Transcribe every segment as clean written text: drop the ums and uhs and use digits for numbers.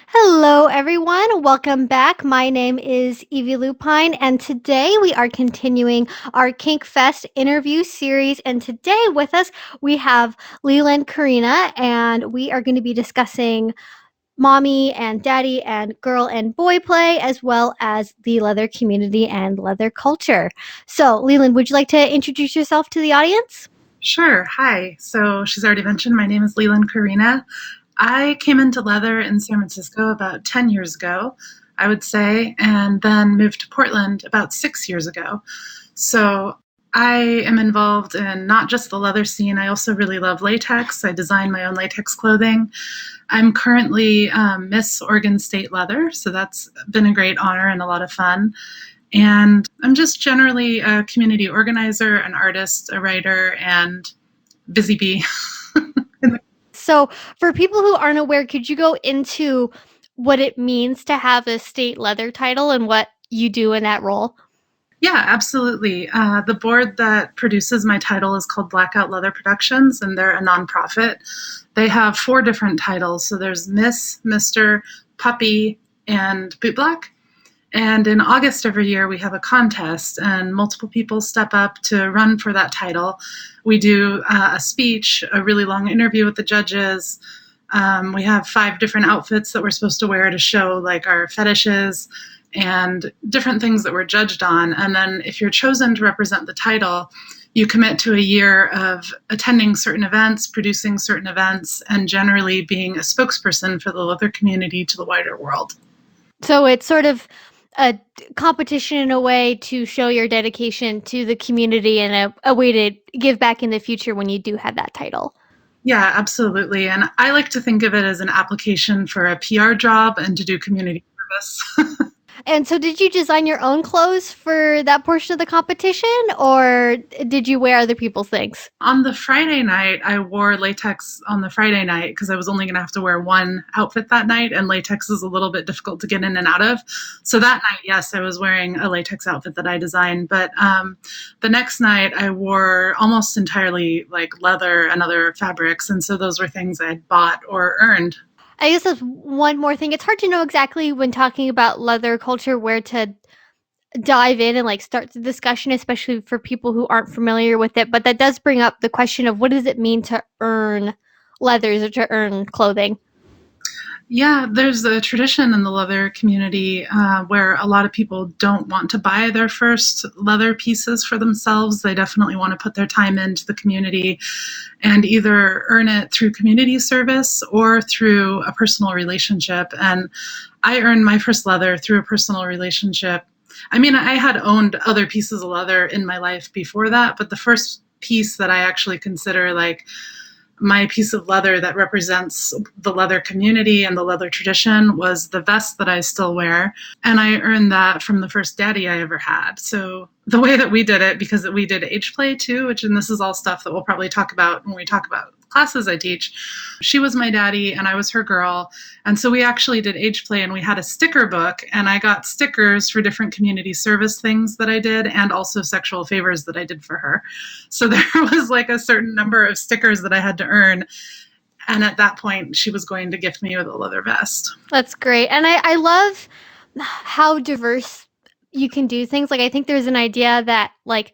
Hello, everyone. Welcome back. My name is Evie Lupine, and today we are continuing our Kink Fest interview series. And today with us, we have Leland, Carina, and we are going to be discussing mommy and daddy and girl and boy play, as well as the leather community and leather culture. So, Leland, would you like to introduce yourself to the audience? Sure. Hi. So she's already mentioned my name is Leland Carina. I came into leather in San Francisco about 10 years ago, I would say, and then moved to Portland about 6 years ago. So I am involved in not just the leather scene, I also really love latex. I design my own latex clothing. I'm currently Miss Oregon State Leather, so that's been a great honor and a lot of fun. And I'm just generally a community organizer, an artist, a writer, and busy bee. So, for people who aren't aware, could you go into what it means to have a state leather title and what you do in that role? Yeah, absolutely. The board that produces my title is called Blackout Leather Productions, and they're a nonprofit. They have four different titles. So there's Miss, Mr., Puppy, and Bootblack. And in August every year, we have a contest, and multiple people step up to run for that title. We do a speech, a really long interview with the judges. We have 5 different outfits that we're supposed to wear to show like our fetishes and different things that we're judged on. And then if you're chosen to represent the title, you commit to a year of attending certain events, producing certain events, and generally being a spokesperson for the leather community to the wider world. So, it's sort of a competition in a way to show your dedication to the community and a way to give back in the future when you do have that title. Yeah, absolutely. And I like to think of it as an application for a PR job and to do community service. And so, did you design your own clothes for that portion of the competition, or did you wear other people's things? On the Friday night, I wore latex on the Friday night because I was only going to have to wear one outfit that night, and latex is a little bit difficult to get in and out of. So that night, yes, I was wearing a latex outfit that I designed. But the next night, I wore almost entirely like leather and other fabrics. And so those were things I had bought or earned. I guess that's one more thing. It's hard to know exactly when talking about leather culture where to dive in and like start the discussion, especially for people who aren't familiar with it. But that does bring up the question of what does it mean to earn leathers or to earn clothing? Yeah, there's a tradition in the leather community where a lot of people don't want to buy their first leather pieces for themselves. They definitely want to put their time into the community and either earn it through community service or through a personal relationship. And I earned my first leather through a personal relationship. I mean, I had owned other pieces of leather in my life before that, but the first piece that I actually consider like my piece of leather that represents the leather community and the leather tradition was the vest that I still wear. And I earned that from the first daddy I ever had. So the way that we did it, because we did Ageplay too, and this is all stuff that we'll probably talk about when we talk about classes I teach. She was my daddy and I was her girl. And so we actually did Ageplay and we had a sticker book and I got stickers for different community service things that I did and also sexual favors that I did for her. So there was like a certain number of stickers that I had to earn. And at that point, she was going to gift me with a leather vest. That's great. And I love how diverse you can do things. Like, I think there's an idea that, like,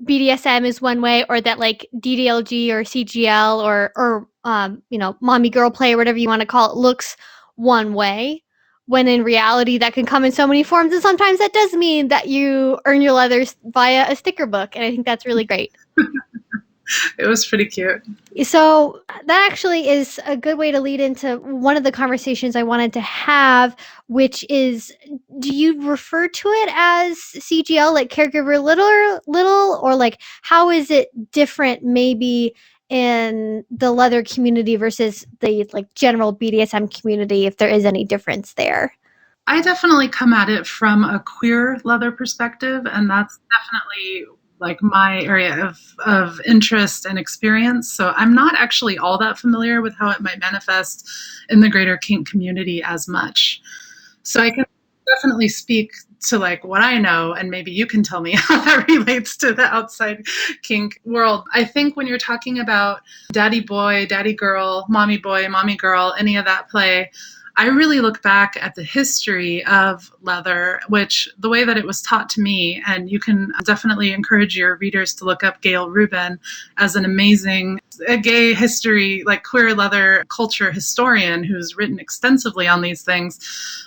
BDSM is one way, or that like DDLG or CGL or mommy girl play or whatever you want to call it looks one way. When in reality, that can come in so many forms, and sometimes that does mean that you earn your leathers via a sticker book, and I think that's really great. It was pretty cute. So that actually is a good way to lead into one of the conversations I wanted to have, which is, do you refer to it as CGL, like caregiver little, or like how is it different maybe in the leather community versus the like general BDSM community, if there is any difference there? I definitely come at it from a queer leather perspective, and that's definitely like my area of interest and experience. So I'm not actually all that familiar with how it might manifest in the greater kink community as much. So I can definitely speak to like what I know, and maybe you can tell me how that relates to the outside kink world. I think when you're talking about daddy boy, daddy girl, mommy boy, mommy girl, any of that play, I really look back at the history of leather, which the way that it was taught to me, and you can definitely encourage your readers to look up Gail Rubin as an amazing gay history, like queer leather culture historian who's written extensively on these things.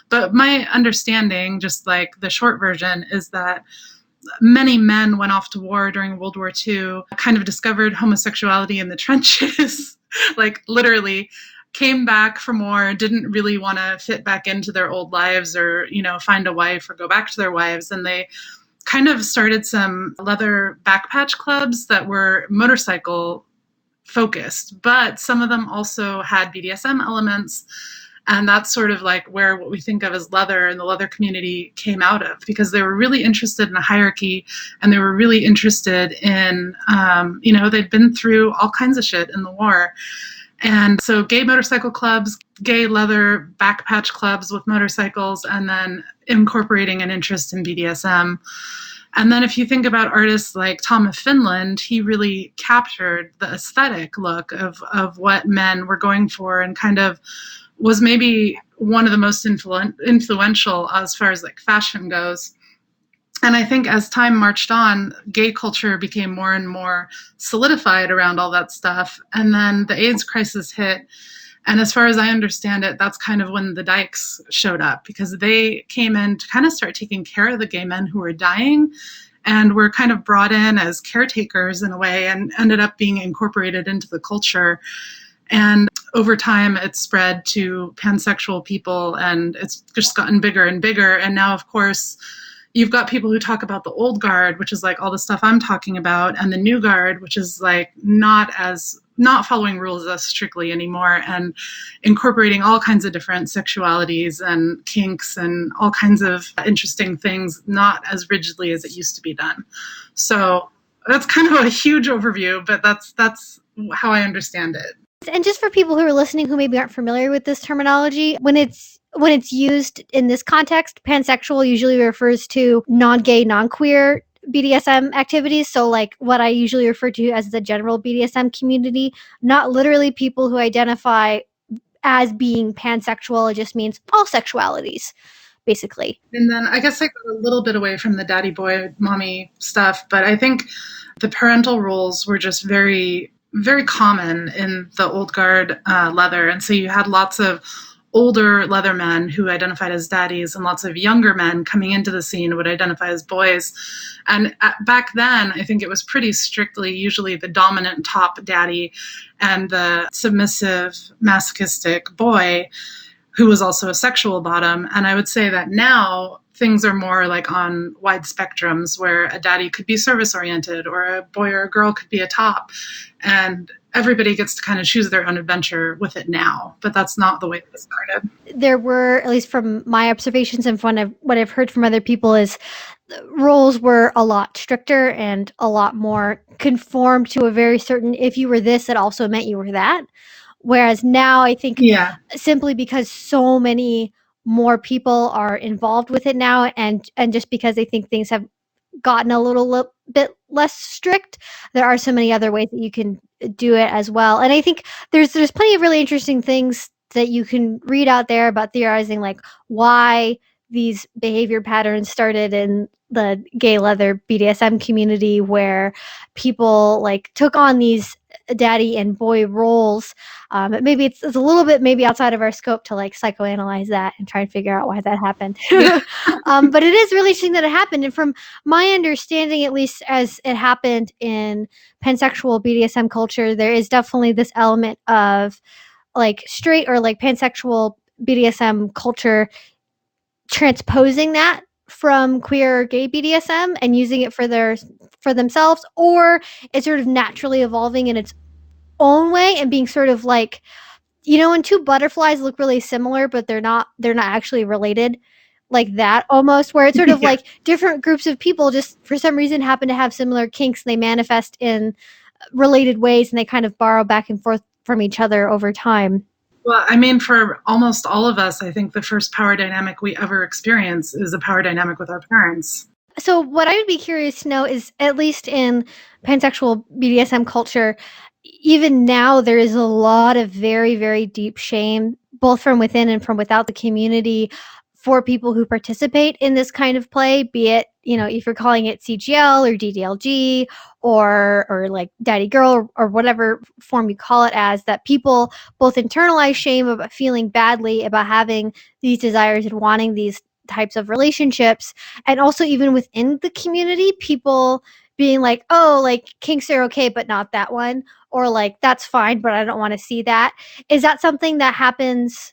But my understanding, just like the short version, is that many men went off to war during World War II, kind of discovered homosexuality in the trenches, like literally came back from war, didn't really want to fit back into their old lives or, find a wife or go back to their wives. And they kind of started some leather backpatch clubs that were motorcycle focused, but some of them also had BDSM elements. And that's sort of like where what we think of as leather and the leather community came out of, because they were really interested in a hierarchy and they were really interested in, they'd been through all kinds of shit in the war. And so gay motorcycle clubs, gay leather backpatch clubs with motorcycles, and then incorporating an interest in BDSM. And then if you think about artists like Tom of Finland, he really captured the aesthetic look of what men were going for and kind of was maybe one of the most influential as far as like fashion goes. And I think as time marched on, gay culture became more and more solidified around all that stuff. And then the AIDS crisis hit. And as far as I understand it, that's kind of when the Dykes showed up, because they came in to kind of start taking care of the gay men who were dying and were kind of brought in as caretakers in a way and ended up being incorporated into the culture. And over time, it's spread to pansexual people, and it's just gotten bigger and bigger. And now, of course, you've got people who talk about the old guard, which is like all the stuff I'm talking about, and the new guard, which is like not following rules as strictly anymore and incorporating all kinds of different sexualities and kinks and all kinds of interesting things, not as rigidly as it used to be done. So that's kind of a huge overview, but that's how I understand it. And just for people who are listening who maybe aren't familiar with this terminology, when it's used in this context, pansexual usually refers to non-gay, non-queer BDSM activities. So like what I usually refer to as the general BDSM community, not literally people who identify as being pansexual. It just means all sexualities, basically. And then I guess I go a little bit away from the daddy boy mommy stuff, but I think the parental roles were just very, very common in the old guard leather. And so you had lots of older leather men who identified as daddies and lots of younger men coming into the scene would identify as boys. And back then, I think it was pretty strictly usually the dominant top daddy and the submissive masochistic boy who was also a sexual bottom. And I would say that now things are more like on wide spectrums where a daddy could be service oriented or a boy or a girl could be a top. And everybody gets to kind of choose their own adventure with it now, but that's not the way it started. There were, at least from my observations and from what I've heard from other people, is roles were a lot stricter and a lot more conformed to a very certain, if you were this, it also meant you were that. Whereas now I think simply because so many more people are involved with it now and just because I think things have gotten a little bit less strict, there are so many other ways that you can do it as well. And I think there's plenty of really interesting things that you can read out there about theorizing like why these behavior patterns started in the gay leather BDSM community, where people like took on these daddy and boy roles. Maybe it's a little bit maybe outside of our scope to like psychoanalyze that and try and figure out why that happened. But it is really interesting that it happened. And from my understanding, at least as it happened in pansexual BDSM culture, there is definitely this element of like straight or like pansexual BDSM culture transposing that from queer or gay BDSM and using it for themselves, or it's sort of naturally evolving in its own way and being sort of like, when two butterflies look really similar but they're not actually related, like that almost, where it's sort of like different groups of people just for some reason happen to have similar kinks and they manifest in related ways and they kind of borrow back and forth from each other over time. Well, I mean, for almost all of us, I think the first power dynamic we ever experience is a power dynamic with our parents. So what I would be curious to know is, at least in pansexual BDSM culture, even now there is a lot of very, very deep shame both from within and from without the community for people who participate in this kind of play, be it, if you're calling it CGL or DDLG or like daddy girl or whatever form you call it as, that people both internalize shame about feeling badly about having these desires and wanting these types of relationships, and also even within the community, people being like, oh, like kinks are okay, but not that one, or like that's fine, but I don't want to see that. Is that something that happens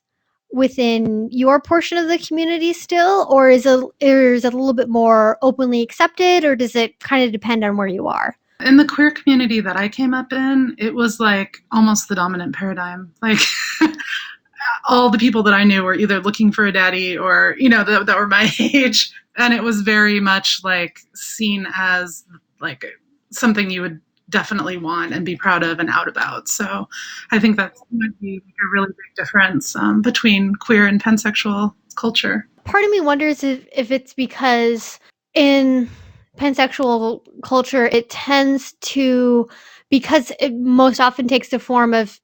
within your portion of the community still, or is it a little bit more openly accepted, or does it kind of depend on where you are? In the queer community that I came up in, it was like almost the dominant paradigm. Like all the people that I knew were either looking for a daddy or, that were my age. And it was very much like seen as like something you would definitely want and be proud of and out about. So I think that might be a really big difference between queer and pansexual culture. Part of me wonders if it's because in pansexual culture, it tends to, because it most often takes the form of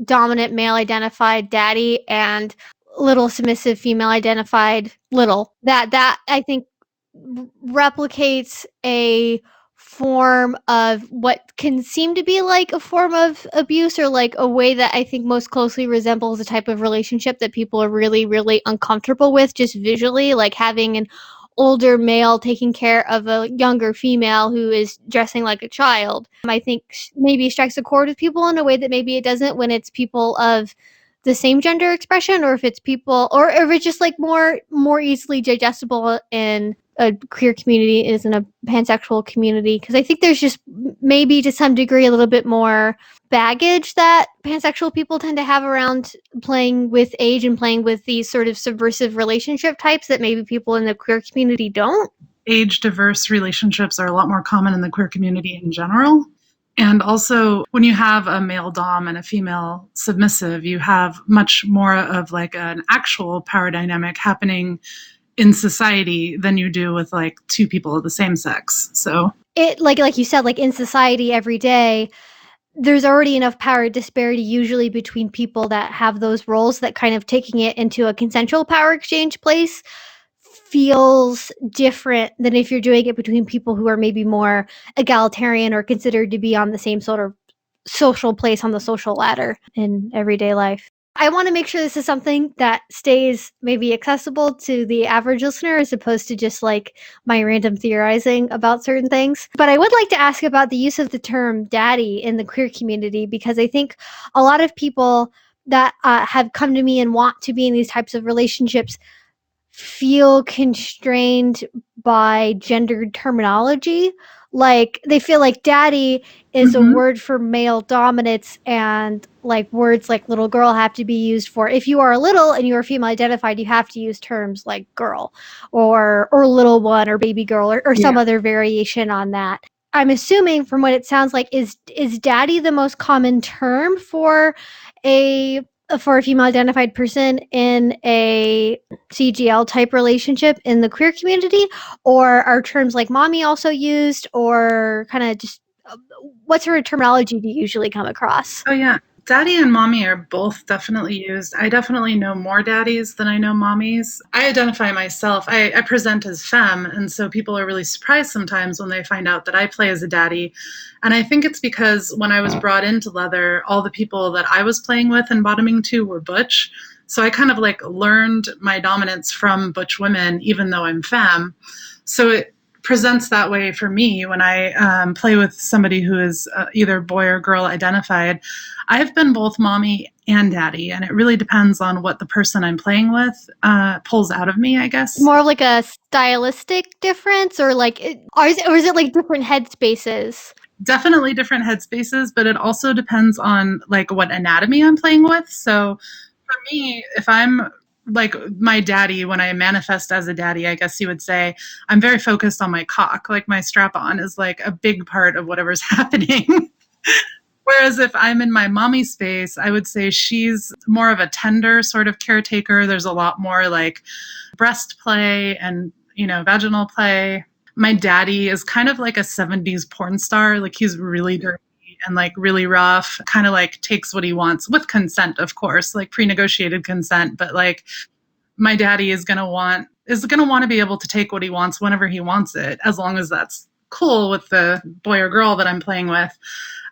dominant male identified daddy and little submissive female identified little, that I think replicates a form of what can seem to be like a form of abuse, or like a way that I think most closely resembles a type of relationship that people are really, really uncomfortable with just visually, like having an older male taking care of a younger female who is dressing like a child. I think maybe strikes a chord with people in a way that maybe it doesn't when it's people of the same gender expression, or if it's people, or if it's just like more easily digestible in a queer community is in a pansexual community, because I think there's just maybe to some degree a little bit more baggage that pansexual people tend to have around playing with age and playing with these sort of subversive relationship types that maybe people in the queer community don't. Age diverse relationships are a lot more common in the queer community in general. And also, when you have a male dom and a female submissive, you have much more of like an actual power dynamic happening in society than you do with like two people of the same sex. So it, like you said, like in society every day, there's already enough power disparity usually between people that have those roles, that kind of taking it into a consensual power exchange place feels different than if you're doing it between people who are maybe more egalitarian or considered to be on the same sort of social place on the social ladder in everyday life. I want to make sure this is something that stays maybe accessible to the average listener as opposed to just like my random theorizing about certain things. But I would like to ask about the use of the term daddy in the queer community, because I think a lot of people that have come to me and want to be in these types of relationships feel constrained by gendered terminology. Like they feel like daddy is a word for male dominance, and like words like little girl have to be used for, if you are little and you are female identified, you have to use terms like girl or little one or baby girl or some other variation on that. I'm assuming from what it sounds like, is daddy the most common term for a female identified person in a CGL type relationship in the queer community, or are terms like mommy also used, or kind of just what sort of terminology do you usually come across? Oh, yeah. Daddy and mommy are both definitely used. I definitely know more daddies than I know mommies. I identify myself, I present as femme, and so people are really surprised sometimes when they find out that I play as a daddy. And I think it's because when I was brought into leather, all the people that I was playing with and bottoming to were butch. So I kind of like learned my dominance from butch women, even though I'm femme. So it presents that way for me when I play with somebody who is either boy or girl identified. I've been both mommy and daddy, and it really depends on what the person I'm playing with pulls out of me, I guess. More like a stylistic difference, or like, or is it like different headspaces? Definitely different headspaces, but it also depends on like what anatomy I'm playing with. So for me, if I'm like my daddy, when I manifest as a daddy, I guess you would say, I'm very focused on my cock. Like my strap on is like a big part of whatever's happening. Whereas if I'm in my mommy space, I would say she's more of a tender sort of caretaker. There's a lot more like breast play and, vaginal play. My daddy is kind of like a 70s porn star. Like he's really dirty and like really rough, kind of like takes what he wants with consent, of course, like pre-negotiated consent, but like my daddy is going to want to be able to take what he wants whenever he wants it, as long as that's cool with the boy or girl that I'm playing with.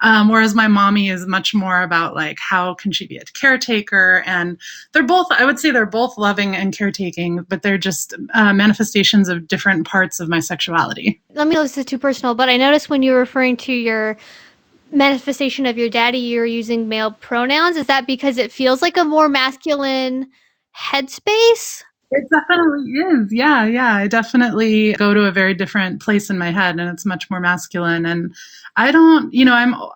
Whereas my mommy is much more about like how can she be a caretaker, and I would say they're both loving and caretaking, but they're just manifestations of different parts of my sexuality. Let me know if this is too personal, but I noticed when you were referring to your manifestation of your daddy, you're using male pronouns. Is that because it feels like a more masculine headspace? It definitely is. Yeah, yeah. I definitely go to a very different place in my head, and it's much more masculine. And I don't,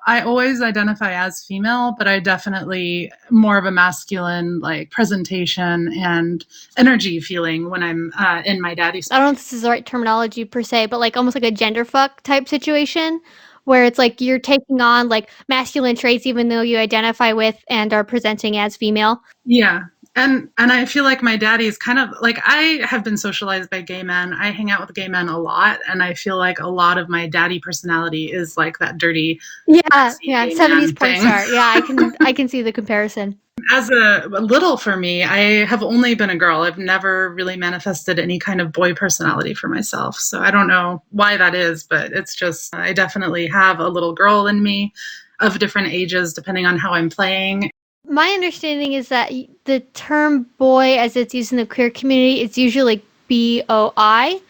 I always identify as female, but I definitely more of a masculine like presentation and energy feeling when I'm in my daddy's. I don't know if this is the right terminology per se, but like almost like a gender fuck type situation where it's like you're taking on like masculine traits even though you identify with and are presenting as female. Yeah. And I feel like my daddy is kind of like, I have been socialized by gay men. I hang out with gay men a lot, and I feel like a lot of my daddy personality is like that dirty, Yeah, sexy yeah, gay 70s man porn thing. star. Yeah, I can see the comparison. As a little for me, I have only been a girl. I've never really manifested any kind of boy personality for myself. So I don't know why that is, but it's just, I definitely have a little girl in me of different ages depending on how I'm playing. My understanding is that the term boy, as it's used in the queer community, it's usually BOI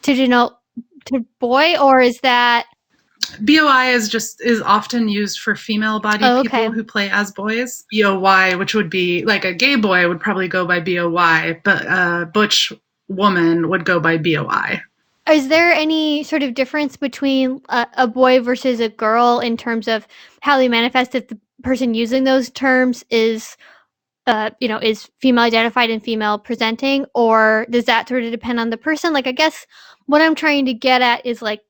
to denote to boy, or is that? BOI is often used for female bodied Oh, okay. people who play as boys. BOY, which would be like a gay boy, would probably go by BOY, but a butch woman would go by BOI. Is there any sort of difference between a boy versus a girl in terms of how they manifest if the person using those terms is is female identified and female presenting, or does that sort of depend on the person? Like, I guess what I'm trying to get at is like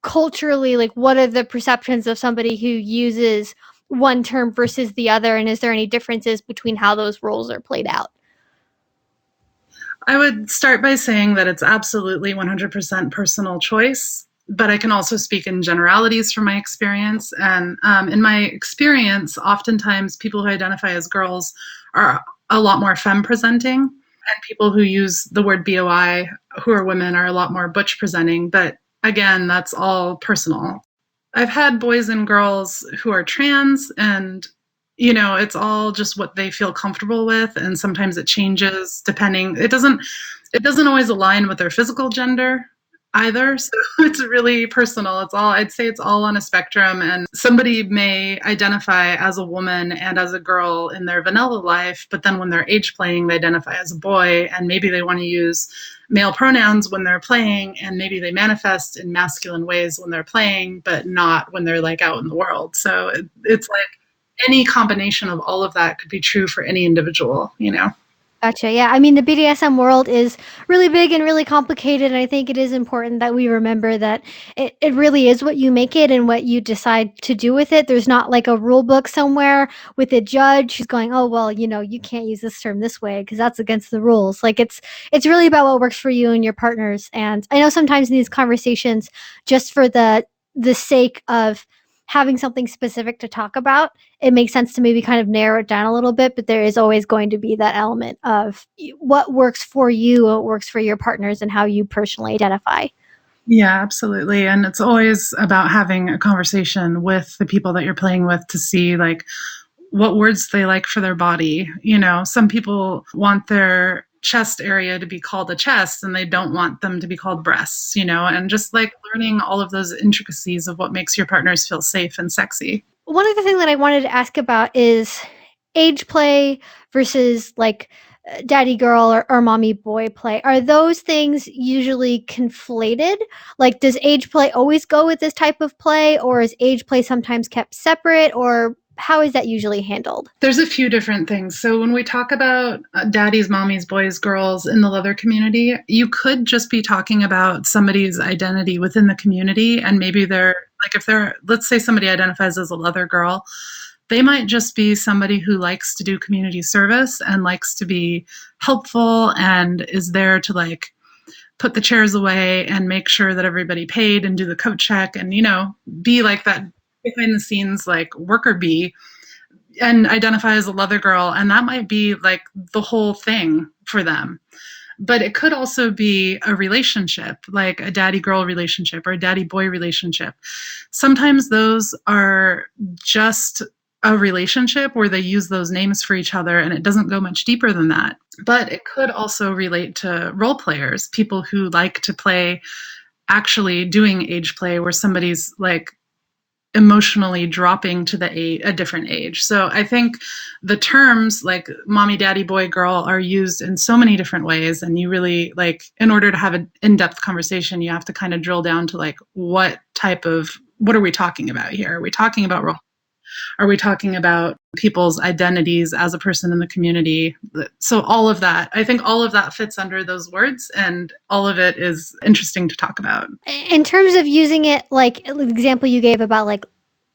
culturally, like what are the perceptions of somebody who uses one term versus the other, and is there any differences between how those roles are played out? I would start by saying that it's absolutely 100% personal choice, but I can also speak in generalities from my experience. And in my experience, oftentimes people who identify as girls are a lot more femme presenting, and people who use the word BOI, who are women, are a lot more butch presenting. But again, that's all personal. I've had boys and girls who are trans, and it's all just what they feel comfortable with, and sometimes it changes depending. It doesn't always align with their physical gender either, so it's really personal. I'd say it's all on a spectrum, and somebody may identify as a woman and as a girl in their vanilla life, but then when they're age playing, they identify as a boy, and maybe they want to use male pronouns when they're playing, and maybe they manifest in masculine ways when they're playing, but not when they're like out in the world. So it's like any combination of all of that could be true for any individual. Gotcha. Yeah. I mean, the BDSM world is really big and really complicated. And I think it is important that we remember that it really is what you make it and what you decide to do with it. There's not like a rule book somewhere with a judge who's going, oh, well, you can't use this term this way because that's against the rules. Like it's really about what works for you and your partners. And I know sometimes in these conversations, just for the sake of having something specific to talk about, it makes sense to maybe kind of narrow it down a little bit, but there is always going to be that element of what works for you, what works for your partners, and how you personally identify. Yeah, absolutely. And it's always about having a conversation with the people that you're playing with to see like what words they like for their body. Some people want their chest area to be called a chest, and they don't want them to be called breasts, and just like learning all of those intricacies of what makes your partners feel safe and sexy. One other thing that I wanted to ask about is age play versus like daddy girl or mommy boy play. Are those things usually conflated? Like, does age play always go with this type of play, or is age play sometimes kept separate, or how is that usually handled? There's a few different things. So when we talk about daddies, mommies, boys, girls in the leather community, you could just be talking about somebody's identity within the community, and maybe let's say somebody identifies as a leather girl, they might just be somebody who likes to do community service and likes to be helpful and is there to like put the chairs away and make sure that everybody paid and do the coat check and be like that behind the scenes like worker bee and identify as a leather girl, and that might be like the whole thing for them. But it could also be a relationship, like a daddy girl relationship or a daddy boy relationship. Sometimes those are just a relationship where they use those names for each other and it doesn't go much deeper than that. But it could also relate to role players, people who like to play actually doing age play where somebody's like emotionally dropping to a different age. So I think the terms like mommy, daddy, boy, girl are used in so many different ways. And you really like, in order to have an in-depth conversation, you have to kind of drill down to like, what are we talking about here? Are we talking about role? Are we talking about people's identities as a person in the community? So all of that, I think all of that fits under those words, and all of it is interesting to talk about. In terms of using it, like the example you gave about like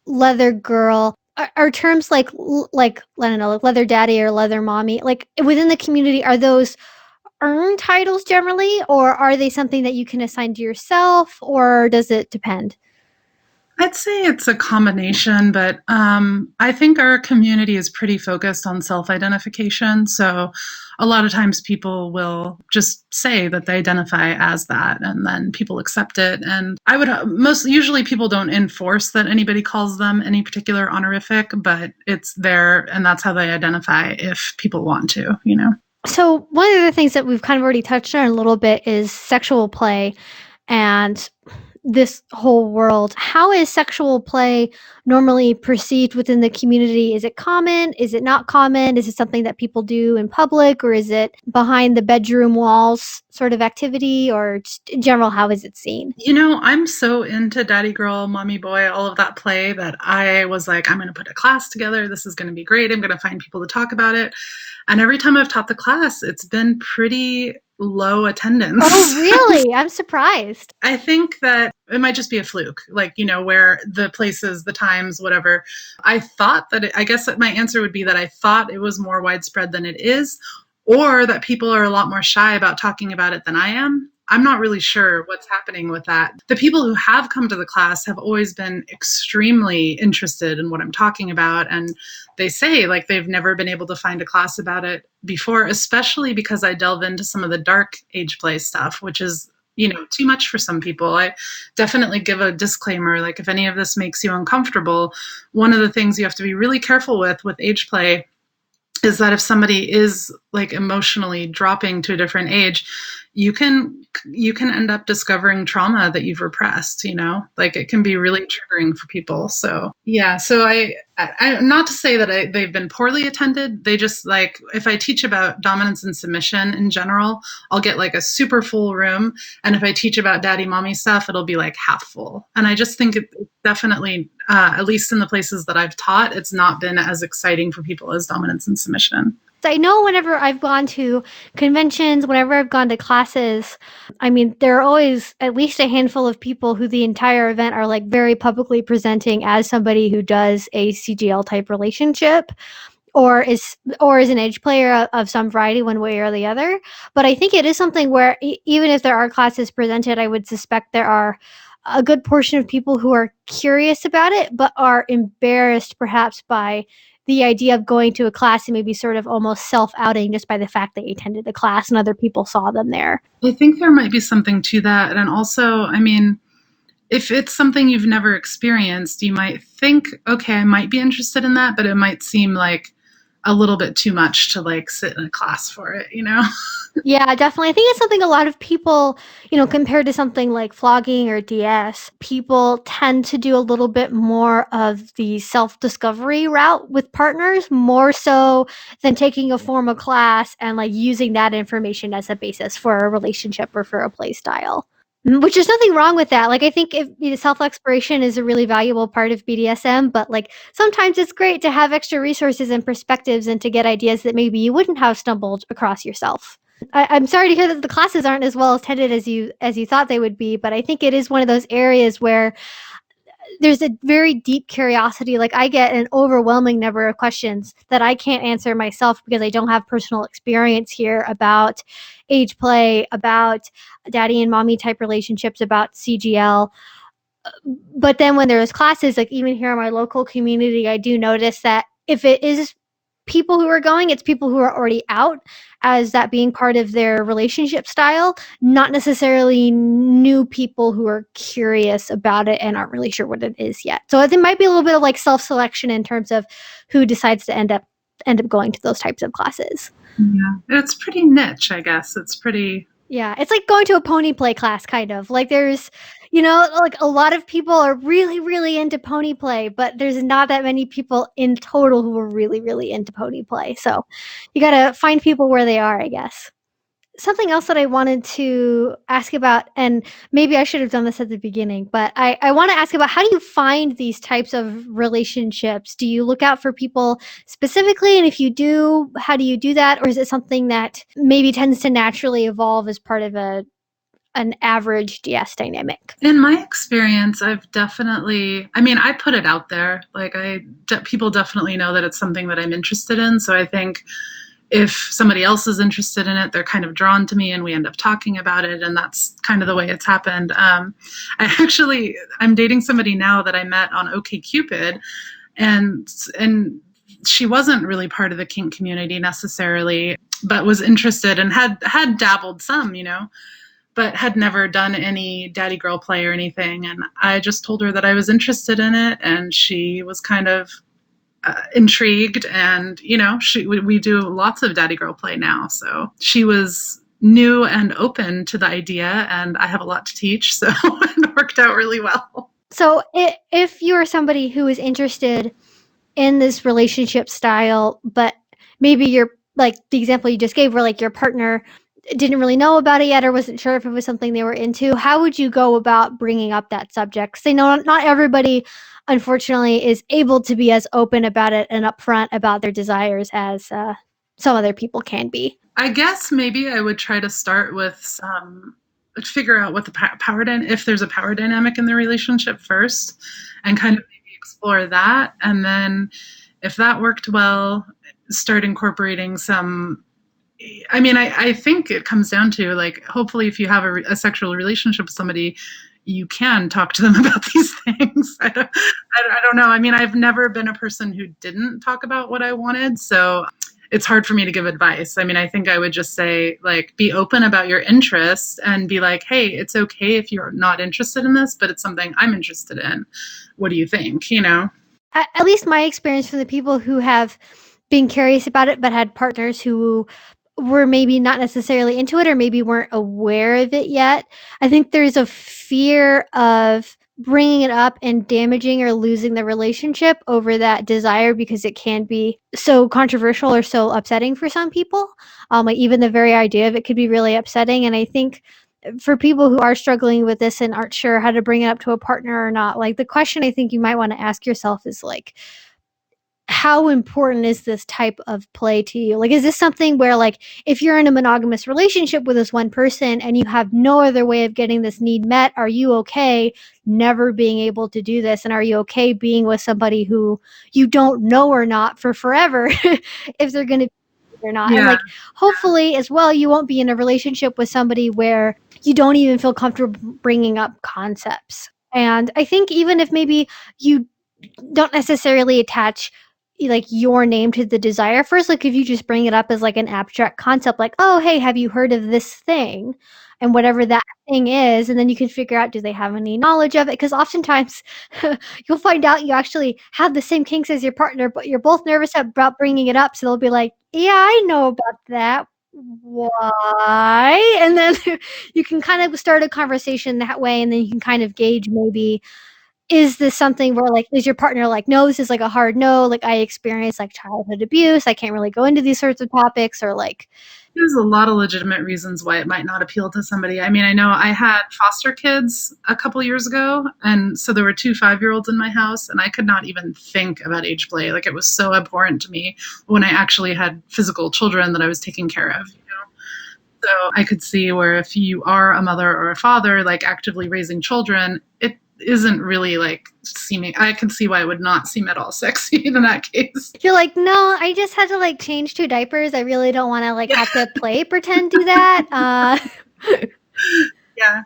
leather girl, are terms like I don't know, like leather daddy or leather mommy, like within the community, are those earned titles generally, or are they something that you can assign to yourself, or does it depend? I'd say it's a combination, but I think our community is pretty focused on self-identification. So a lot of times people will just say that they identify as that, and then people accept it. And I would usually people don't enforce that anybody calls them any particular honorific, but it's there, and that's how they identify if people want to, you know. So one of the things that we've kind of already touched on a little bit is sexual play and this whole world. How is sexual play normally perceived within the community? Is it common? Is it not common? Is it something that people do in public, or is it behind the bedroom walls sort of activity, or just in general, how is it seen? You know, I'm so into daddy girl, mommy boy, all of that play that I was like, I'm going to put a class together. This is going to be great. I'm going to find people to talk about it. And every time I've taught the class, it's been pretty low attendance. Oh, really? I'm surprised. I think that it might just be a fluke, like, you know, where the places, the times, whatever. I thought that I guess that my answer would be that I thought it was more widespread than it is, or that people are a lot more shy about talking about it than I am. I'm not really sure what's happening with that. The people who have come to the class have always been extremely interested in what I'm talking about. And they say like they've never been able to find a class about it before, especially because I delve into some of the dark age play stuff, which is, you know, too much for some people. I definitely give a disclaimer, like if any of this makes you uncomfortable, one of the things you have to be really careful with age play is that if somebody is like emotionally dropping to a different age, you can end up discovering trauma that you've repressed, you know, like it can be really triggering for people. So yeah, so I not to say that they've been poorly attended. They just like, if I teach about dominance and submission in general, I'll get like a super full room. And if I teach about daddy mommy stuff, it'll be like half full. And I just think it definitely, at least in the places that I've taught, it's not been as exciting for people as dominance and submission. I know whenever I've gone to conventions, whenever I've gone to classes, I mean, there are always at least a handful of people who the entire event are like very publicly presenting as somebody who does a CGL type relationship, or is an age player of some variety, one way or the other. But I think it is something where even if there are classes presented, I would suspect there are a good portion of people who are curious about it, but are embarrassed perhaps by the idea of going to a class and maybe sort of almost self-outing just by the fact they attended the class and other people saw them there. I think there might be something to that. And also, I mean, if it's something you've never experienced, you might think, okay, I might be interested in that, but it might seem like a little bit too much to like sit in a class for it, you know? Yeah, definitely. I think it's something a lot of people, compared to something like flogging or DS, people tend to do a little bit more of the self-discovery route with partners, more so than taking a formal class and like using that information as a basis for a relationship or for a play style. Which is nothing wrong with that. Like, I think self-exploration is a really valuable part of BDSM, but like sometimes it's great to have extra resources and perspectives and to get ideas that maybe you wouldn't have stumbled across yourself. I'm sorry to hear that the classes aren't as well attended as you thought they would be, but I think it is one of those areas where there's a very deep curiosity. Like, I get an overwhelming number of questions that I can't answer myself because I don't have personal experience here about age play, about daddy and mommy type relationships, about CGL. But then when there's classes, like even here in my local community, I do notice that if it is people who are going, it's people who are already out as that being part of their relationship style, not necessarily new people who are curious about it and aren't really sure what it is yet. So it might be a little bit of like self-selection in terms of who decides to end up going to those types of classes. Yeah, it's pretty niche, I guess. It's pretty. Yeah, it's like going to a pony play class, kind of. Like there's, like a lot of people are really, really into pony play, but there's not that many people in total who are really, really into pony play. So you got to find people where they are, I guess. Something else that I wanted to ask about, and maybe I should have done this at the beginning, but I want to ask about, how do you find these types of relationships? Do you look out for people specifically? And if you do, how do you do that? Or is it something that maybe tends to naturally evolve as part of an average DS dynamic? In my experience, I've definitely, I mean, I put it out there. Like, people definitely know that it's something that I'm interested in. So I think if somebody else is interested in it, they're kind of drawn to me and we end up talking about it. And that's kind of the way it's happened. I'm dating somebody now that I met on OkCupid, and she wasn't really part of the kink community necessarily, but was interested and had dabbled some, but had never done any daddy girl play or anything. And I just told her that I was interested in it, and she was kind of intrigued. And we do lots of daddy girl play now, so she was new and open to the idea, and I have a lot to teach, so it worked out really well. So if you're somebody who is interested in this relationship style, but maybe you're like the example you just gave, where like your partner didn't really know about it yet or wasn't sure if it was something they were into, how would you go about bringing up that subject? Because I know not everybody, unfortunately, is able to be as open about it and upfront about their desires as some other people can be. I guess maybe I would try to start with figure out what the if there's a power dynamic in the relationship first, and kind of maybe explore that. And then if that worked well, start incorporating some. I mean, I think it comes down to, like, hopefully if you have a sexual relationship with somebody, you can talk to them about these things. I don't know. I mean, I've never been a person who didn't talk about what I wanted, so it's hard for me to give advice. I mean, I think I would just say, like, be open about your interests and be like, hey, it's okay if you're not interested in this, but it's something I'm interested in. What do you think? At least my experience from the people who have been curious about it but had partners who were maybe not necessarily into it or maybe weren't aware of it yet, I think there's a fear of bringing it up and damaging or losing the relationship over that desire, because it can be so controversial or so upsetting for some people. Like even the very idea of it could be really upsetting. And I think for people who are struggling with this and aren't sure how to bring it up to a partner or not, like the question I think you might want to ask yourself is like, how important is this type of play to you? Like, is this something where, like, if you're in a monogamous relationship with this one person and you have no other way of getting this need met, are you okay never being able to do this? And are you okay being with somebody who you don't know or not for forever if they're going to be or not? Yeah. And, like, hopefully as well, you won't be in a relationship with somebody where you don't even feel comfortable bringing up concepts. And I think even if maybe you don't necessarily attach like your name to the desire first, like if you just bring it up as like an abstract concept, like, oh hey, have you heard of this thing, and whatever that thing is, and then you can figure out, do they have any knowledge of it? Because oftentimes you'll find out you actually have the same kinks as your partner, but you're both nervous about bringing it up, so they'll be like, yeah, I know about that, why? And then you can kind of start a conversation that way, and then you can kind of gauge, maybe, is this something where, like, is your partner like, no, this is like a hard no, like I experienced like childhood abuse, I can't really go into these sorts of topics, or like, there's a lot of legitimate reasons why it might not appeal to somebody. I mean, I know I had foster kids a couple years ago, and so there were 2 5-year-olds in my house, and I could not even think about Ageplay. Like, it was so abhorrent to me when I actually had physical children that I was taking care of. So I could see where if you are a mother or a father, like actively raising children, it isn't really like seeming. I can see why it would not seem at all sexy in that case. you're like, no, I just had to like change 2 diapers, I really don't want to like have to play pretend do that. Yeah.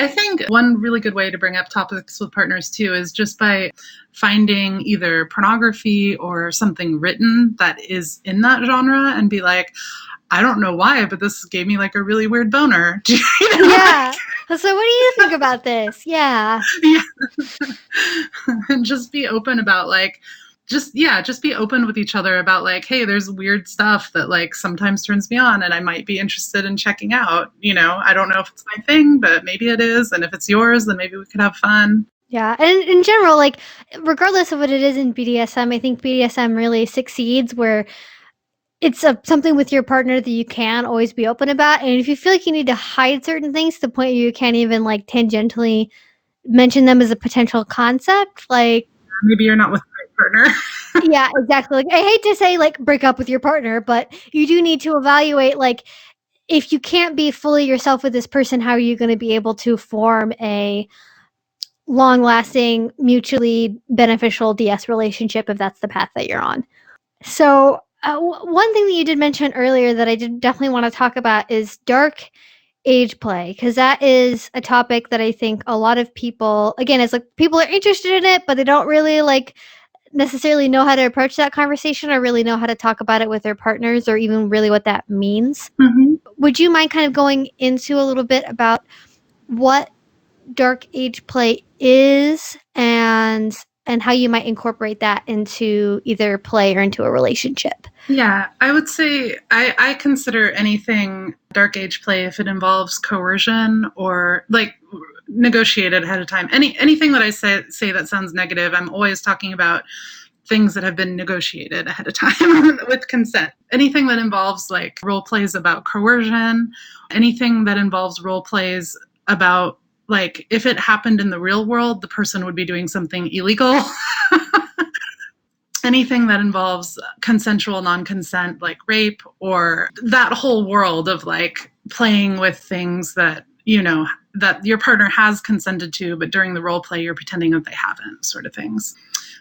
I think one really good way to bring up topics with partners too is just by finding either pornography or something written that is in that genre and be like, I don't know why, but this gave me like a really weird boner. Yeah. So what do you think about this? Yeah. Yeah. And just be open about like, just be open with each other about like, hey, there's weird stuff that like sometimes turns me on and I might be interested in checking out. I don't know if it's my thing, but maybe it is. And if it's yours, then maybe we could have fun. Yeah, and in general, like, regardless of what it is in BDSM, I think BDSM really succeeds where it's something with your partner that you can always be open about. And if you feel like you need to hide certain things to the point where you can't even like tangentially mention them as a potential concept, like maybe you're not with the right partner. yeah, exactly. Like, I hate to say like break up with your partner, but you do need to evaluate like if you can't be fully yourself with this person, how are you going to be able to form a long-lasting, mutually beneficial DS relationship if that's the path that you're on? So, one thing that you did mention earlier that I did definitely want to talk about is dark age play, because that is a topic that I think a lot of people, again, it's like people are interested in it, but they don't really like necessarily know how to approach that conversation or really know how to talk about it with their partners or even really what that means. Mm-hmm. Would you mind kind of going into a little bit about what dark age play is and how you might incorporate that into either play or into a relationship? Yeah, I would say I consider anything dark age play if it involves coercion or like negotiated ahead of time. Anything that I say that sounds negative, I'm always talking about things that have been negotiated ahead of time with consent. Anything that involves like role plays about coercion, anything that involves role plays about like if it happened in the real world, the person would be doing something illegal. Anything that involves consensual non-consent like rape or that whole world of like playing with things that that your partner has consented to, but during the role play you're pretending that they haven't, sort of things.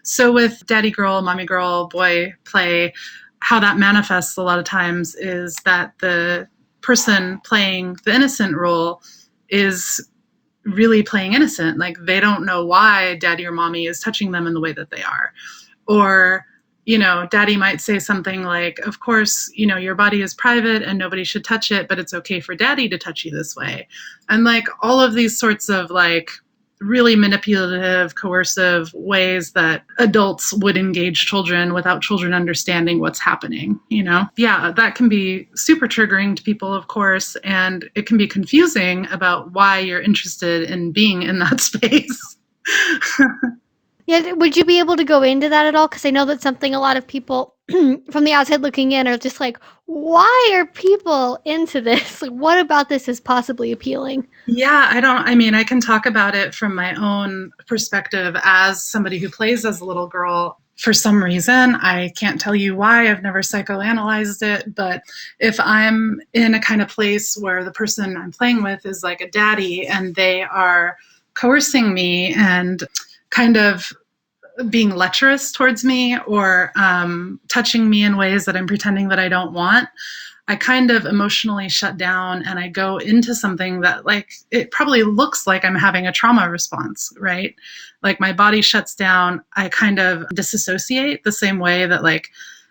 So with daddy girl, mommy girl, boy play, how that manifests a lot of times is that the person playing the innocent role is really playing innocent. Like they don't know why daddy or mommy is touching them in the way that they are. Or, daddy might say something like, of course, your body is private and nobody should touch it, but it's okay for daddy to touch you this way. And like all of these sorts of like really manipulative, coercive ways that adults would engage children without children understanding what's happening, Yeah, that can be super triggering to people, of course, and it can be confusing about why you're interested in being in that space. Yeah, would you be able to go into that at all? Because I know that's something a lot of people from the outside looking in are just like, why are people into this? Like, what about this is possibly appealing? Yeah, I can talk about it from my own perspective as somebody who plays as a little girl. For some reason, I can't tell you why, I've never psychoanalyzed it, but if I'm in a kind of place where the person I'm playing with is like a daddy and they are coercing me and kind of being lecherous towards me or touching me in ways that I'm pretending that I don't want, I kind of emotionally shut down and I go into something that like it probably looks like I'm having a trauma response, right? Like my body shuts down. I kind of disassociate the same way that like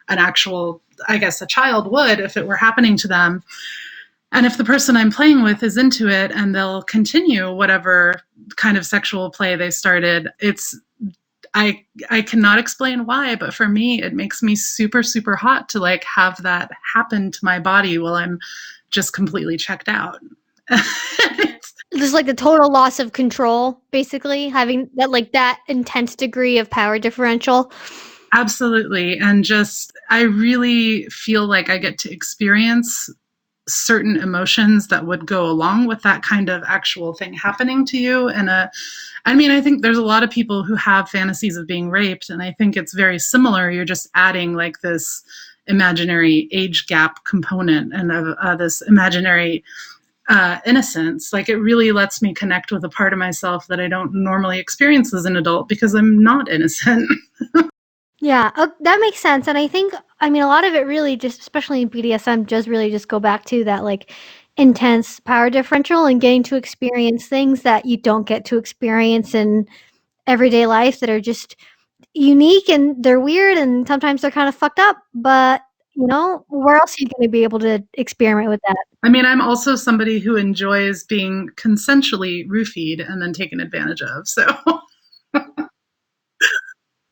an actual, I guess, a child would if it were happening to them. And if the person I'm playing with is into it and they'll continue whatever kind of sexual play they started, I cannot explain why, but for me, it makes me super, super hot to like have that happen to my body while I'm just completely checked out. Just like the total loss of control, basically, having that intense degree of power differential. Absolutely. And just, I really feel like I get to experience certain emotions that would go along with that kind of actual thing happening to you. And I think there's a lot of people who have fantasies of being raped, and I think it's very similar. You're just adding like this imaginary age gap component and this imaginary innocence. Like it really lets me connect with a part of myself that I don't normally experience as an adult because I'm not innocent. Yeah, that makes sense. And I think, a lot of it really just, especially in BDSM, does really just go back to that, like, intense power differential and getting to experience things that you don't get to experience in everyday life that are just unique and they're weird and sometimes they're kind of fucked up, but where else are you going to be able to experiment with that? I mean, I'm also somebody who enjoys being consensually roofied and then taken advantage of. So,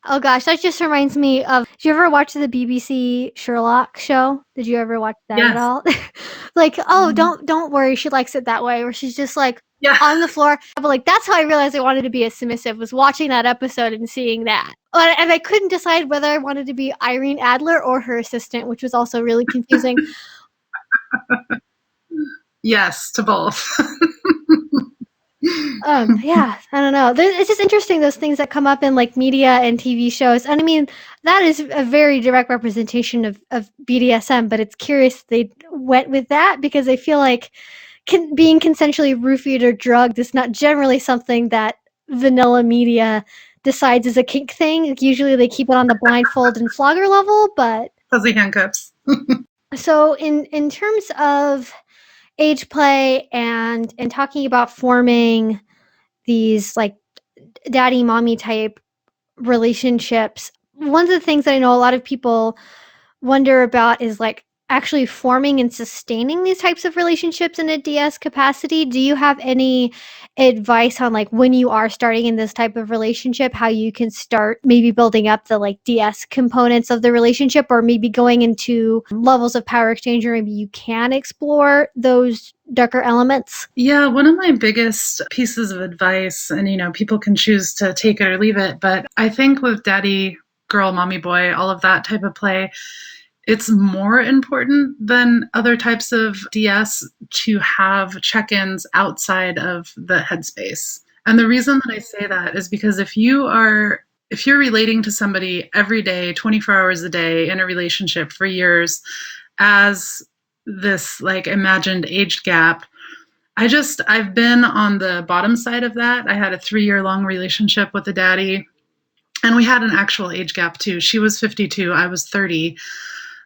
Oh gosh, that just reminds me of, did you ever watch the BBC Sherlock show? Did you ever watch that at yes. all? Like, oh, Mhm. don't worry, she likes it that way, where she's just like Yeah. on the floor. But like that's how I realized I wanted to be a submissive, was watching that episode and seeing that. And I couldn't decide whether I wanted to be Irene Adler or her assistant, which was also really confusing. Yes, to both. Yeah, I don't know. It's just interesting, those things that come up in like media and TV shows. And I mean, that is a very direct representation of BDSM, but it's curious they went with that because I feel like being consensually roofied or drugged is not generally something that vanilla media decides is a kink thing. Like, usually they keep it on the blindfold and flogger level, but Fuzzy handcuffs. so in terms of age play and talking about forming these like daddy mommy type relationships, one of the things that I know a lot of people wonder about is like actually forming and sustaining these types of relationships in a DS capacity. Do you have any advice on like when you are starting in this type of relationship, how you can start maybe building up the like DS components of the relationship, or maybe going into levels of power exchange, or maybe you can explore those darker elements? Yeah, one of my biggest pieces of advice, and people can choose to take it or leave it, but I think with daddy, girl, mommy, boy, all of that type of play, it's more important than other types of DS to have check ins outside of the headspace. And the reason that I say that is because if you're relating to somebody every day, 24 hours a day in a relationship for years as this like imagined age gap, I've been on the bottom side of that. I had a 3-year long relationship with a daddy, and we had an actual age gap too. She was 52, I was 30,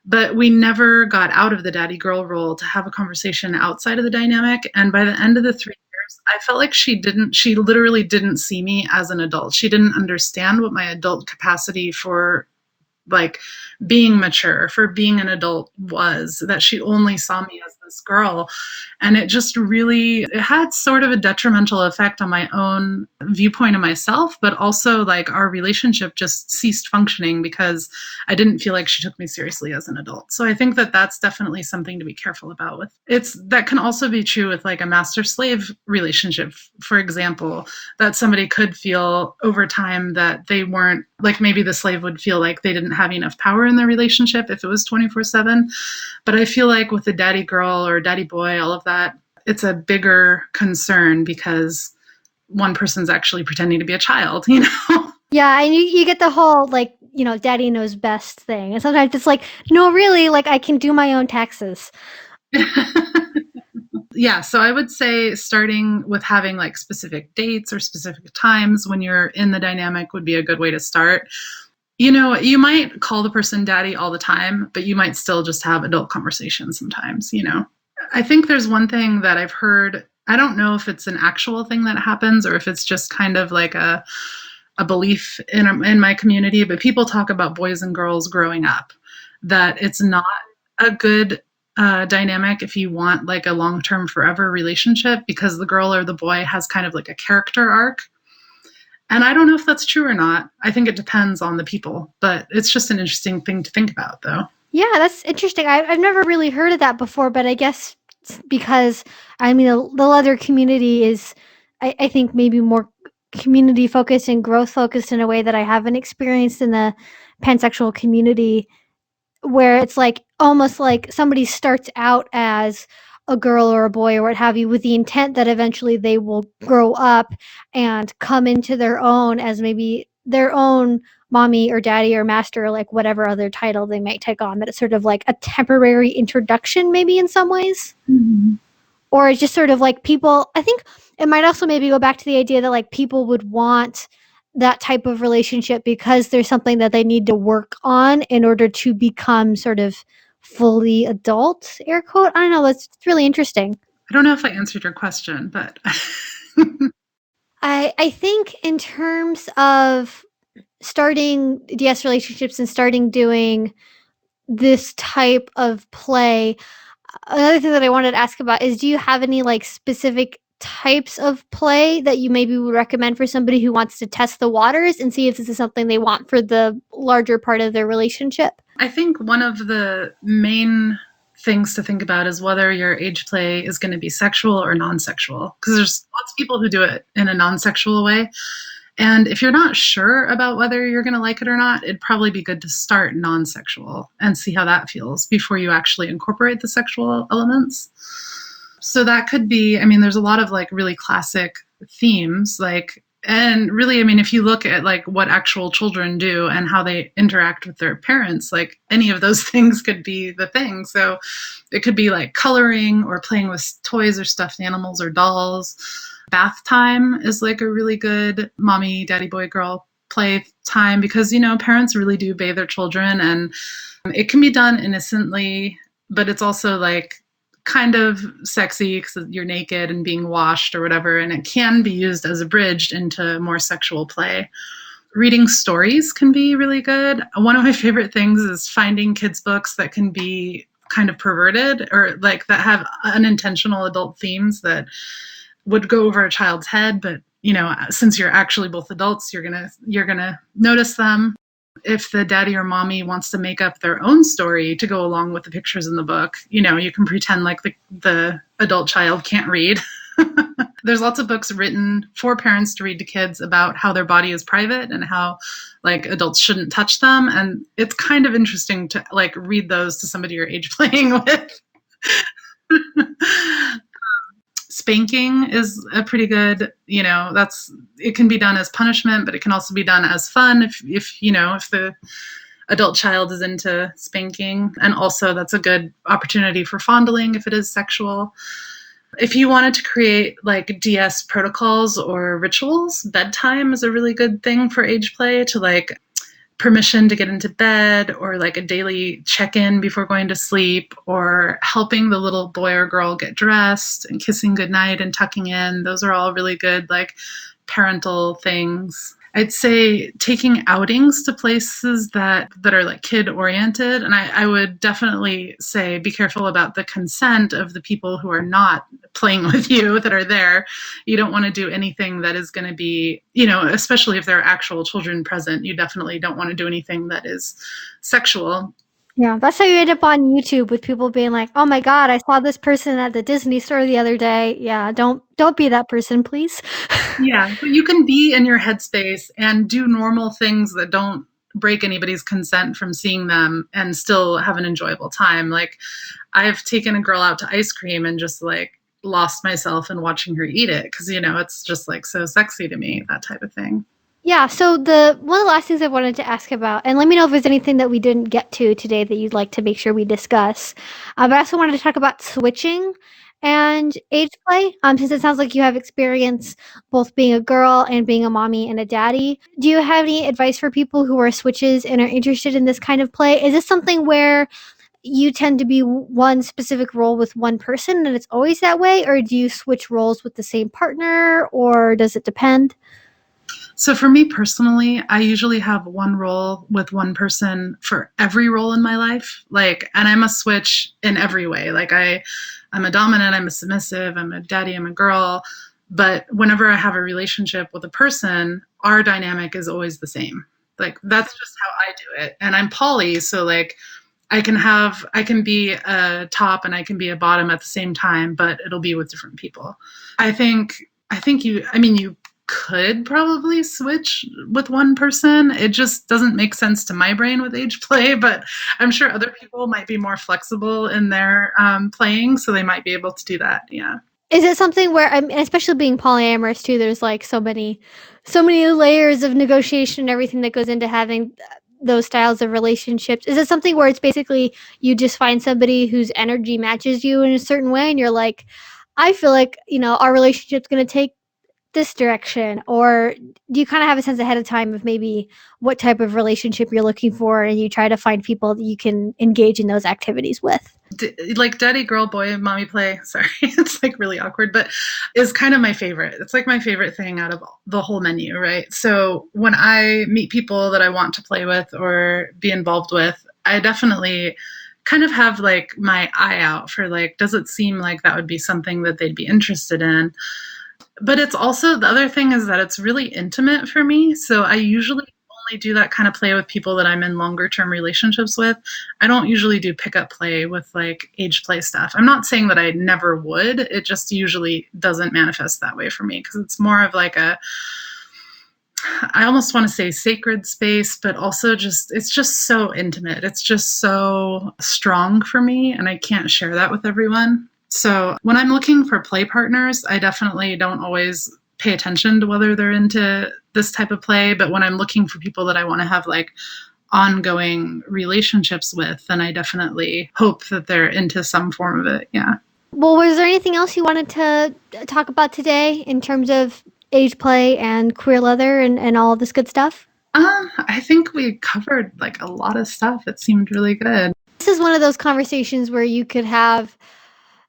but we never got out of the daddy girl role to have a conversation outside of the dynamic. And by the end of the 3 years, I felt like she literally didn't see me as an adult. She didn't understand what my adult capacity for like being mature, for being an adult was, that she only saw me as this girl. And it had sort of a detrimental effect on my own viewpoint of myself, but also like our relationship just ceased functioning because I didn't feel like she took me seriously as an adult. So I think that that's definitely something to be careful about with. That can also be true with like a master slave relationship, for example, that somebody could feel over time that they weren't, like maybe the slave would feel like they didn't have enough power in their relationship if it was 24/7. But I feel like with the daddy girl or daddy boy, all of that, it's a bigger concern because one person's actually pretending to be a child, Yeah, and you get the whole like, daddy knows best thing. And sometimes it's like, no, really, like I can do my own taxes. Yeah, so I would say starting with having like specific dates or specific times when you're in the dynamic would be a good way to start. You might call the person daddy all the time, but you might still just have adult conversations sometimes. I think there's one thing that I've heard. I don't know if it's an actual thing that happens or if it's just kind of like a belief in my community, but people talk about boys and girls growing up, that it's not a good dynamic if you want like a long-term forever relationship because the girl or the boy has kind of like a character arc. And I don't know if that's true or not. I think it depends on the people, but it's just an interesting thing to think about, though. Yeah, that's interesting. I've never really heard of that before, but I guess because I mean the leather community is, I think maybe more community focused and growth focused in a way that I haven't experienced in the pansexual community, where it's like almost like somebody starts out as a girl or a boy or what have you, with the intent that eventually they will grow up and come into their own as maybe their own mommy or daddy or master, or like whatever other title they might take on. That it's sort of like a temporary introduction, maybe in some ways. Mm-hmm. Or it's just sort of like people, I think it might also maybe go back to the idea that like people would want that type of relationship because there's something that they need to work on in order to become sort of fully adult, air quote. I don't know, it's really interesting. I don't know if I answered your question, but I think in terms of starting DS relationships and starting doing this type of play, another thing that I wanted to ask about is, do you have any like specific types of play that you maybe would recommend for somebody who wants to test the waters and see if this is something they want for the larger part of their relationship? I think one of the main things to think about is whether your age play is going to be sexual or non-sexual, because there's lots of people who do it in a non-sexual way. And if you're not sure about whether you're going to like it or not, it'd probably be good to start non-sexual and see how that feels before you actually incorporate the sexual elements. So that could be, I mean, there's a lot of like really classic themes, like, and really, I mean, if you look at like what actual children do and how they interact with their parents, like any of those things could be the thing. So it could be like coloring or playing with toys or stuffed animals or dolls. Bath time is like a really good mommy, daddy, boy, girl play time because, you know, parents really do bathe their children, and it can be done innocently, but it's also like kind of sexy because you're naked and being washed or whatever, and it can be used as a bridge into more sexual play. Reading stories can be really good. One of my favorite things is finding kids' books that can be kind of perverted or like that have unintentional adult themes that would go over a child's head, but you know, since you're actually both adults, you're gonna notice them. If the daddy or mommy wants to make up their own story to go along with the pictures in the book, you know, you can pretend like the adult child can't read. There's lots of books written for parents to read to kids about how their body is private and how like adults shouldn't touch them. And it's kind of interesting to like read those to somebody you're age playing with. Spanking is a pretty good, you know, it can be done as punishment, but it can also be done as fun if you know, if the adult child is into spanking. And also that's a good opportunity for fondling if it is sexual. If you wanted to create like DS protocols or rituals, bedtime is a really good thing for age play, to like permission to get into bed, or like a daily check-in before going to sleep, or helping the little boy or girl get dressed and kissing goodnight and tucking in. Those are all really good like parental things. I'd say taking outings to places that are like kid oriented. And I would definitely say be careful about the consent of the people who are not playing with you that are there. You don't want to do anything that is going to be, you know, especially if there are actual children present, you definitely don't want to do anything that is sexual. Yeah, that's how you end up on YouTube with people being like, "Oh my god, I saw this person at the Disney store the other day." Yeah, don't be that person, please. Yeah, but you can be in your headspace and do normal things that don't break anybody's consent from seeing them and still have an enjoyable time. Like I've taken a girl out to ice cream and just like lost myself in watching her eat it because, you know, it's just like so sexy to me, that type of thing. Yeah, so the one of the last things I wanted to ask about, and let me know if there's anything that we didn't get to today that you'd like to make sure we discuss. But I also wanted to talk about switching and age play, since it sounds like you have experience both being a girl and being a mommy and a daddy. Do you have any advice for people who are switches and are interested in this kind of play? Is this something where you tend to be one specific role with one person and it's always that way, or do you switch roles with the same partner, or does it depend? So for me personally, I usually have one role with one person for every role in my life. Like, and I'm a switch in every way. Like I'm a dominant, I'm a submissive, I'm a daddy, I'm a girl. But whenever I have a relationship with a person, our dynamic is always the same. Like that's just how I do it. And I'm poly, so like I can be a top and I can be a bottom at the same time, but it'll be with different people. I think you could probably switch with one person. It just doesn't make sense to my brain with age play, but I'm sure other people might be more flexible in their playing, so they might be able to do that. Yeah. Is it something where, I mean, especially being polyamorous too, there's like so many layers of negotiation and everything that goes into having those styles of relationships. Is it something where it's basically you just find somebody whose energy matches you in a certain way and you're like, I feel like, you know, our relationship's going to take this direction, or do you kind of have a sense ahead of time of maybe what type of relationship you're looking for, and you try to find people that you can engage in those activities with? Like daddy, girl, boy, mommy play. Sorry, it's like really awkward, but is kind of my favorite. It's like my favorite thing out of the whole menu, right? So when I meet people that I want to play with or be involved with, I definitely kind of have like my eye out for like, does it seem like that would be something that they'd be interested in? But it's also the other thing is that it's really intimate for me. So I usually only do that kind of play with people that I'm in longer term relationships with. I don't usually do pickup play with like age play stuff. I'm not saying that I never would. It just usually doesn't manifest that way for me because it's more of like a, I almost want to say sacred space, but also just, it's just so intimate. It's just so strong for me, and I can't share that with everyone. So when I'm looking for play partners, I definitely don't always pay attention to whether they're into this type of play. But when I'm looking for people that I want to have like ongoing relationships with, then I definitely hope that they're into some form of it. Yeah. Well, was there anything else you wanted to talk about today in terms of age play and queer leather and all this good stuff? I think we covered like a lot of stuff. It seemed really good. This is one of those conversations where you could have,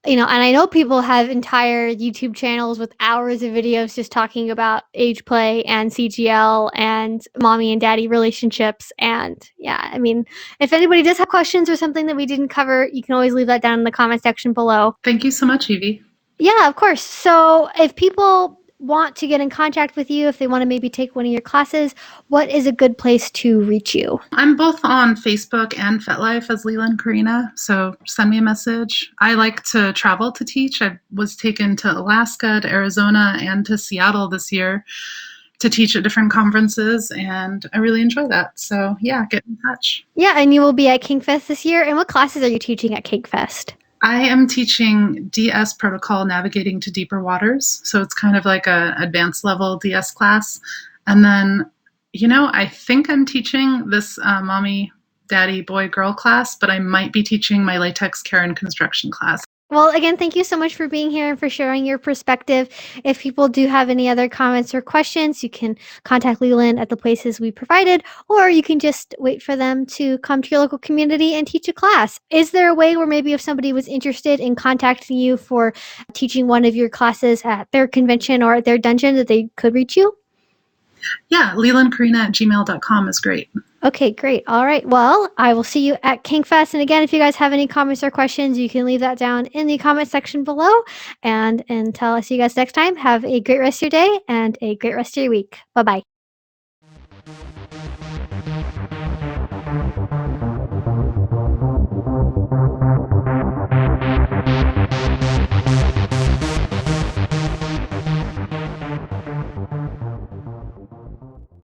and I know people have entire YouTube channels with hours of videos just talking about age play and CGL and mommy and daddy relationships. And yeah, I mean, if anybody does have questions or something that we didn't cover, you can always leave that down in the comment section below. Thank you so much, Evie. Yeah, of course. So if people want to get in contact with you, if they want to maybe take one of your classes, what is a good place to reach you? I'm both on Facebook and FetLife as Leland Carina, so send me a message. I like to travel to teach. I was taken to Alaska, to Arizona, and to Seattle this year to teach at different conferences, and I really enjoy that. So yeah, get in touch. Yeah, and you will be at KinkFest this year. And what classes are you teaching at KinkFest? I am teaching DS protocol, navigating to deeper waters. So it's kind of like a advanced level DS class. And then, I think I'm teaching this mommy, daddy, boy, girl class, but I might be teaching my latex care and construction class. Well, again, thank you so much for being here and for sharing your perspective. If people do have any other comments or questions, you can contact Leland at the places we provided, or you can just wait for them to come to your local community and teach a class. Is there a way where maybe if somebody was interested in contacting you for teaching one of your classes at their convention or at their dungeon that they could reach you? Yeah, lelandcarina@gmail.com is great. Okay, great. All right. Well, I will see you at KinkFest. And again, if you guys have any comments or questions, you can leave that down in the comment section below. And until I see you guys next time, have a great rest of your day and a great rest of your week. Bye-bye.